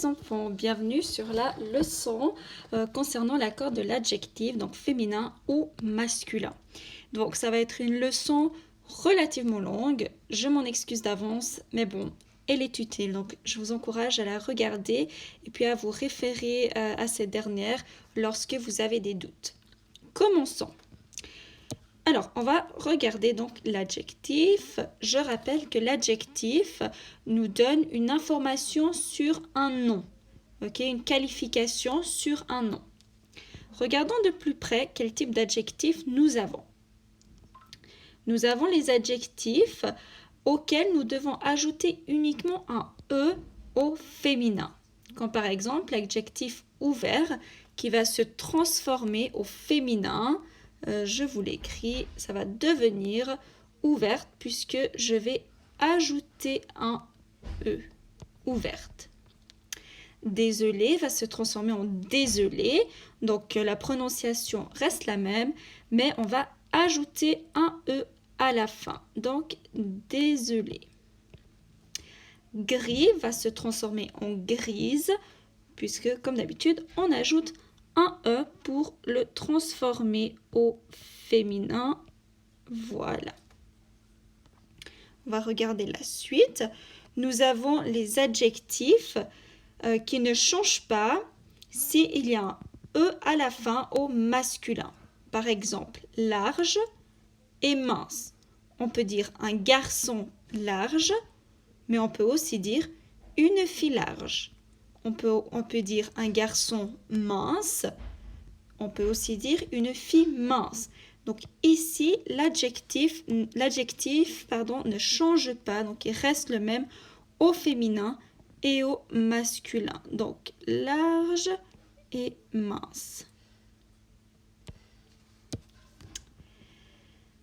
enfants, bienvenue sur la leçon concernant l'accord de l'adjectif, donc féminin ou masculin. Donc ça va être une leçon relativement longue, je m'en excuse d'avance, mais bon, elle est utile, donc je vous encourage à la regarder et puis à vous référer à cette dernière lorsque vous avez des doutes. Commençons. Alors, on va regarder donc l'adjectif. Je rappelle que l'adjectif nous donne une information sur un nom, une qualification sur un nom. Regardons de plus près quel type d'adjectif nous avons. Nous avons les adjectifs auxquels nous devons ajouter uniquement un « e » au féminin, comme par exemple l'adjectif « ouvert » qui va se transformer au féminin. Je vous l'écris, ça va devenir ouverte puisque je vais ajouter un E, ouverte. Désolé va se transformer en désolé, donc la prononciation reste la même, mais on va ajouter un E à la fin, donc désolé. Gris va se transformer en grise, puisque comme d'habitude, on ajoute un E pour le transformer au féminin. Voilà. On va regarder la suite. Nous avons les adjectifs qui ne changent pas s'il y a un E à la fin au masculin. Par exemple, large et mince. On peut dire un garçon large, mais on peut aussi dire une fille large. On peut dire un garçon mince. On peut aussi dire une fille mince. Donc ici, l'adjectif ne change pas. Donc il reste le même au féminin et au masculin. Donc large et mince.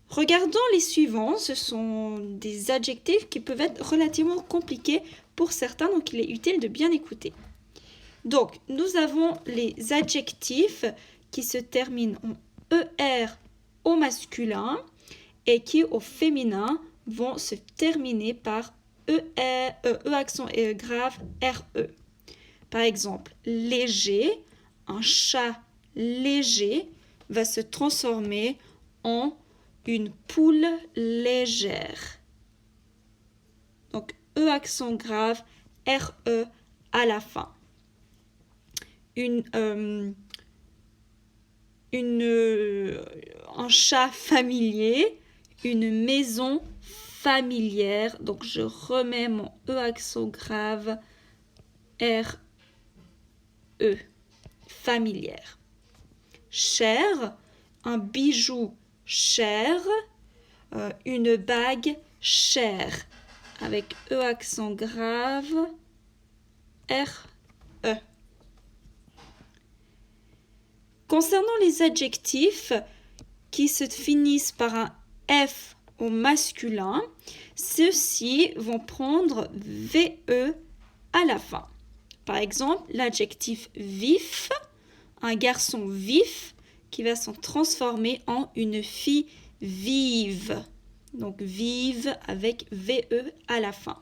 Regardons les suivants. Ce sont des adjectifs qui peuvent être relativement compliqués pour certains. Donc il est utile de bien écouter. Donc, nous avons les adjectifs qui se terminent en ER au masculin et qui au féminin vont se terminer par E accent grave RE. Par exemple, léger, un chat léger va se transformer en une poule légère. Donc, E accent grave RE à la fin. Un chat familier, une maison familière. Donc, je remets mon E accent grave, R, E, familière. Cher, un bijou cher, une bague chère, avec E accent grave, R, E. Concernant les adjectifs qui se finissent par un F au masculin, ceux-ci vont prendre VE à la fin. Par exemple, l'adjectif vif, un garçon vif qui va se transformer en une fille vive. Donc vive avec VE à la fin.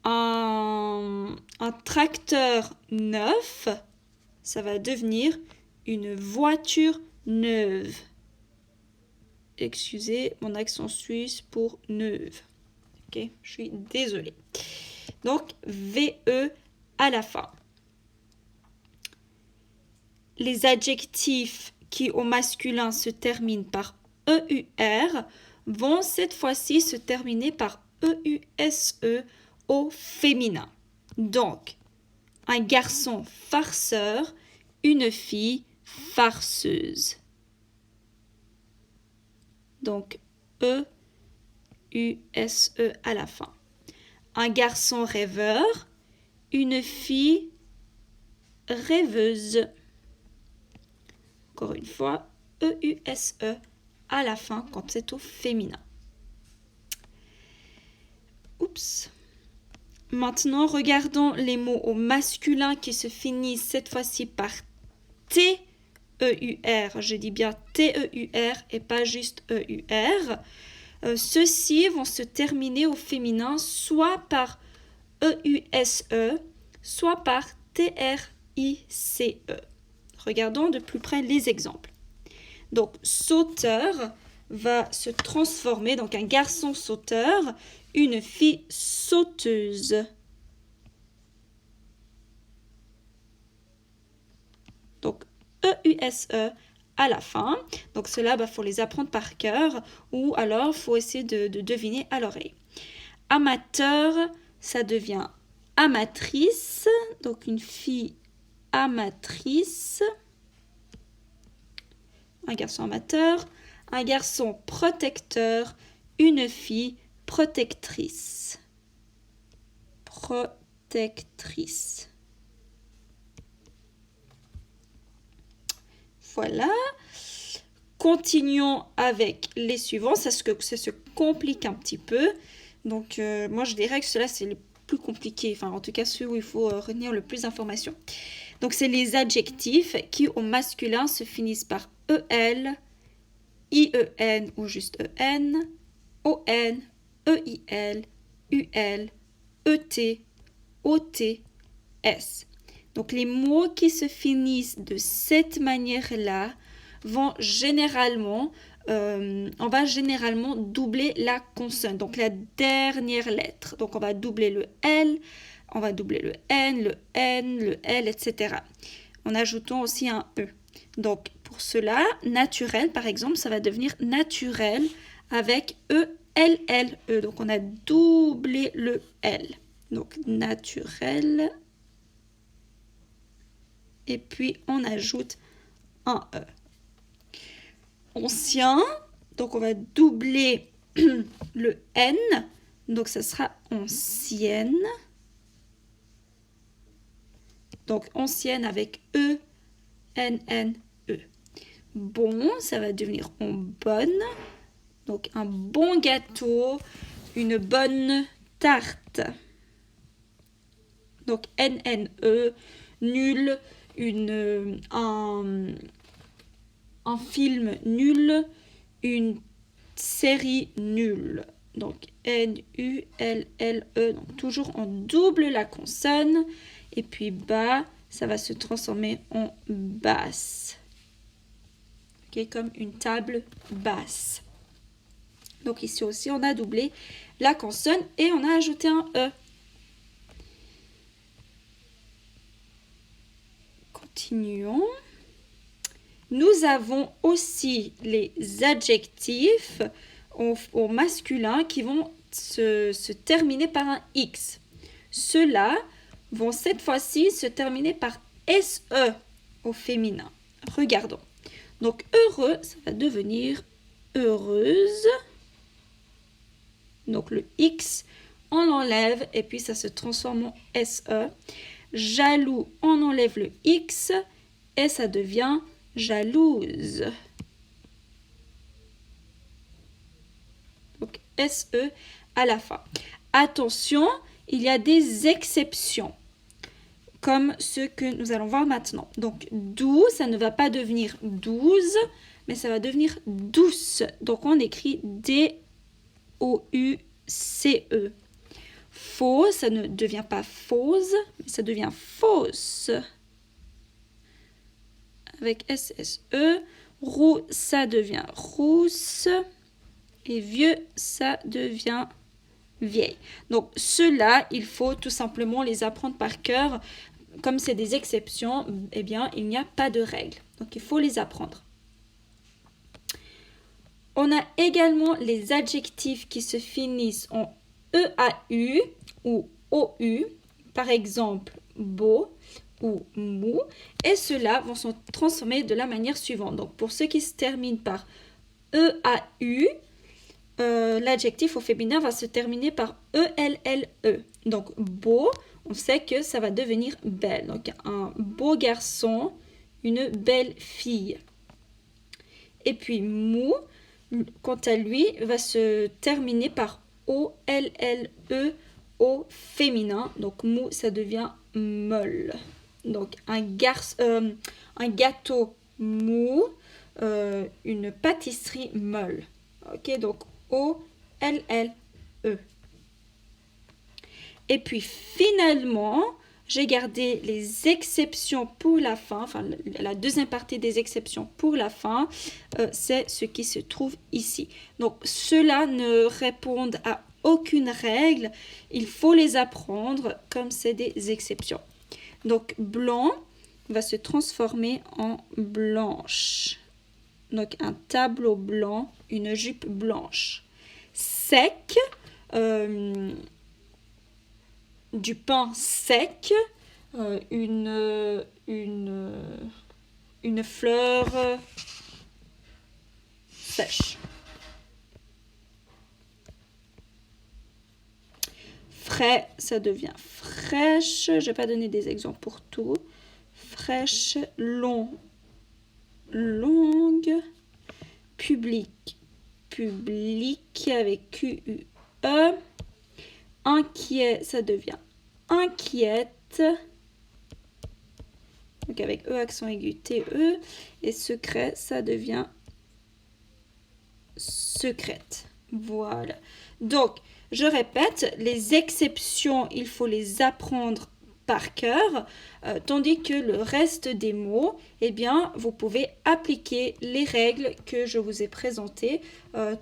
Un tracteur neuf, ça va devenir une voiture neuve. Excusez mon accent suisse pour neuve. Ok, je suis désolée. Donc, VE à la fin. Les adjectifs qui au masculin se terminent par EUR vont cette fois-ci se terminer par EUSE au féminin. Donc, un garçon farceur, une fille farceuse. Donc, E-U-S-E à la fin. Un garçon rêveur, une fille rêveuse. Encore une fois, E-U-S-E à la fin quand c'est au féminin. Oups. Maintenant, regardons les mots au masculin qui se finissent cette fois-ci par T-E-U-R. Je dis bien T-E-U-R et pas juste E-U-R. Ceux-ci vont se terminer au féminin soit par E-U-S-E, soit par T-R-I-C-E. Regardons de plus près les exemples. Donc, sauteur va se transformer, donc un garçon sauteur, une fille sauteuse. Donc, E-U-S-E à la fin. Donc, cela, faut les apprendre par cœur ou alors, il faut essayer de deviner à l'oreille. Amateur, ça devient amatrice. Donc, une fille amatrice. Un garçon amateur. Un garçon protecteur. Une fille protectrice. Protectrice. Voilà. Continuons avec les suivants. Ça se complique un petit peu. Donc, moi, je dirais que cela, c'est le plus compliqué. Enfin, en tout cas, ceux où il faut retenir le plus d'informations. Donc, c'est les adjectifs qui, au masculin, se finissent par EL, IEN ou juste EN, ON, EIL, UL, ET, OT, S. Donc, les mots qui se finissent de cette manière-là vont généralement, on va généralement doubler la consonne, donc la dernière lettre. Donc, on va doubler le L, on va doubler le N, le L, etc. En ajoutant aussi un E. Donc, pour cela, naturel, par exemple, ça va devenir naturel avec E, L, L, E. Donc, on a doublé le L. Donc, naturel. Et puis, on ajoute un E. Ancien, donc on va doubler le N. Donc, ça sera ancienne. Donc, ancienne avec E, N, N, E. Bon, ça va devenir en bonne. Donc, un bon gâteau, une bonne tarte. Donc, N, N, E. Nul, un film nul, une série nulle. Donc, N-U-L-L-E. Donc, toujours on double la consonne. Et puis, bas, ça va se transformer en basse. Okay, comme une table basse. Donc, ici aussi, on a doublé la consonne et on a ajouté un E. Continuons. Nous avons aussi les adjectifs au masculin qui vont se terminer par un X. Ceux-là vont cette fois-ci se terminer par SE au féminin. Regardons. Donc, heureux, ça va devenir heureuse. Donc, le X, on l'enlève et puis ça se transforme en SE. Jaloux, on enlève le X et ça devient jalouse. Donc, SE à la fin. Attention, il y a des exceptions, comme ceux que nous allons voir maintenant. Donc, doux, ça ne va pas devenir 12, mais ça va devenir douce. Donc, on écrit D-O-U-C-E. Faux, ça ne devient pas fausse, mais ça devient fausse. Avec S-S-E. Roux, ça devient rousse. Et vieux, ça devient vieille. Donc, ceux-là, il faut tout simplement les apprendre par cœur. Comme c'est des exceptions, eh bien, il n'y a pas de règle. Donc, il faut les apprendre. On a également les adjectifs qui se finissent en EAU ou OU. Par exemple, beau ou mou. Et ceux-là vont se transformer de la manière suivante. Donc, pour ceux qui se terminent par EAU, l'adjectif au féminin va se terminer par E-L-L-E. Donc, beau, on sait que ça va devenir belle. Donc, un beau garçon, une belle fille. Et puis, mou, quant à lui, va se terminer par O-L-L-E au féminin. Donc, mou, ça devient molle. Donc, un gâteau mou, une pâtisserie molle. Ok, donc O-L-L-E. Et puis finalement, J'ai gardé les exceptions pour la fin, enfin la deuxième partie des exceptions pour la fin, c'est ce qui se trouve ici. Donc ceux-là ne répondent à aucune règle, il faut les apprendre comme c'est des exceptions. Donc blanc va se transformer en blanche. Donc un tableau blanc, une jupe blanche. Sec, du pain sec, une fleur sèche. Frais, ça devient fraîche. Je ne vais pas donner des exemples pour tout. Fraîche, long, longue. Public, public avec Q-U-E. Inquiet, ça devient inquiète. Donc avec E accent aigu, T-E. Et secret, ça devient secrète. Voilà. Donc, je répète, les exceptions, il faut les apprendre par cœur, tandis que le reste des mots, eh bien, vous pouvez appliquer les règles que je vous ai présentées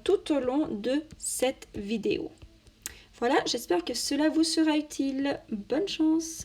tout au long de cette vidéo. Voilà, j'espère que cela vous sera utile. Bonne chance!